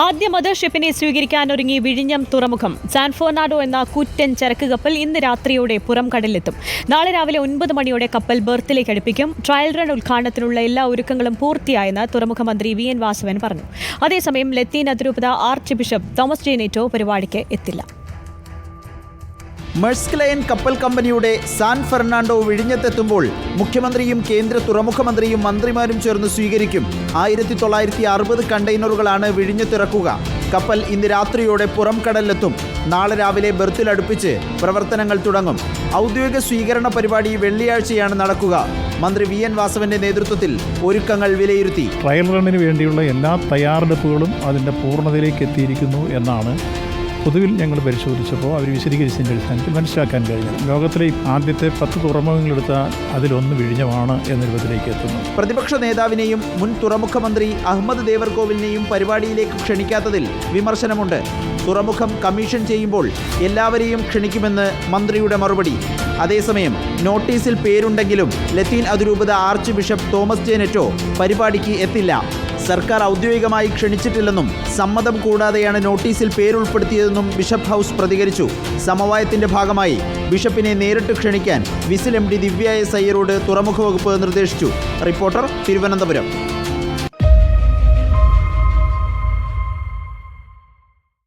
ആദ്യ മദർഷിപ്പിനെ സ്വീകരിക്കാനൊരുങ്ങി വിഴിഞ്ഞം തുറമുഖം. സാൻ ഫെർണാണ്ടോ എന്ന കൂറ്റൻ ചരക്ക് കപ്പൽ ഇന്ന് രാത്രിയോടെ പുറം കടലിലെത്തും. നാളെ രാവിലെ 9 മണിയോടെ കപ്പൽ ബെർത്തിലേക്ക് അടുപ്പിക്കും. ട്രയൽ റൺ ഉദ്ഘാടനത്തിനുള്ള എല്ലാ ഒരുക്കങ്ങളും പൂർത്തിയായെന്ന് തുറമുഖ മന്ത്രി VN വാസവൻ പറഞ്ഞു. അതേസമയം ലത്തീൻ അതിരൂപത ആർച്ച് ബിഷപ്പ് തോമസ് ജെ നെറ്റോ പരിപാടിക്ക് എത്തില്ല. മെഴ്സ്ക് ലൈൻ കപ്പൽ കമ്പനിയുടെ സാൻ ഫെർണാണ്ടോ വിഴിഞ്ഞത്തെത്തുമ്പോൾ മുഖ്യമന്ത്രിയും കേന്ദ്ര തുറമുഖ മന്ത്രിയും മന്ത്രിമാരും ചേർന്ന് സ്വീകരിക്കും. 1960 കണ്ടെയ്നറുകളാണ് വിഴിഞ്ഞത്തിറക്കുക. കപ്പൽ ഇന്ന് രാത്രിയോടെ പുറം കടലിലെത്തും. നാളെ രാവിലെ ബെർത്തിലടുപ്പിച്ച് പ്രവർത്തനങ്ങൾ തുടങ്ങും. ഔദ്യോഗിക സ്വീകരണ പരിപാടി വെള്ളിയാഴ്ചയാണ് നടക്കുക. മന്ത്രി VN വാസവന്റെ നേതൃത്വത്തിൽ ഒരുക്കങ്ങൾ വിലയിരുത്തി. ട്രയൽ റണ്ണിന് വേണ്ടിയുള്ള എല്ലാ തയ്യാറെടുപ്പുകളും അതിൻ്റെ പൂർണ്ണതയിലേക്ക് എത്തിയിരിക്കുന്നു എന്നാണ് പൊതുവിൽ ഞങ്ങൾ പരിശോധിച്ചപ്പോൾ അവർ വിശദീകരിച്ചതിൻ്റെ അടിസ്ഥാനത്തിൽ മനസ്സിലാക്കാൻ കഴിഞ്ഞു. ലോകത്തിലെ ആദ്യത്തെ 10 തുറമുഖങ്ങളെടുത്താൽ അതിലൊന്ന് വിഴിഞ്ഞമാണ് എന്ന രൂപത്തിലേക്ക് എത്തുന്നു. പ്രതിപക്ഷ നേതാവിനെയും മുൻ തുറമുഖ മന്ത്രി അഹമ്മദ് ദേവർകോവിലിനെയും പരിപാടിയിലേക്ക് ക്ഷണിക്കാത്തതിൽ വിമർശനമുണ്ട്. തുറമുഖം കമ്മീഷൻ ചെയ്യുമ്പോൾ എല്ലാവരെയും ക്ഷണിക്കുമെന്ന് മന്ത്രിയുടെ മറുപടി. അതേസമയം നോട്ടീസിൽ പേരുണ്ടെങ്കിലും ലത്തീൻ അതിരൂപത ആർച്ച് ബിഷപ്പ് തോമസ് ജെ നെറ്റോ പരിപാടിക്ക് എത്തില്ല. സർക്കാർ ഔദ്യോഗികമായി ക്ഷണിച്ചിട്ടില്ലെന്നും സമ്മതം കൂടാതെയാണ് നോട്ടീസിൽ പേരുൾപ്പെടുത്തിയതെന്നും ബിഷപ്പ് ഹൗസ് പ്രതികരിച്ചു. സമവായത്തിന്റെ ഭാഗമായി ബിഷപ്പിനെ നേരിട്ട് ക്ഷണിക്കാൻ വിസിൽ MD ദിവ്യ S. അയ്യരോട് തുറമുഖ വകുപ്പ് നിർദ്ദേശിച്ചു. റിപ്പോർട്ടർ, തിരുവനന്തപുരം.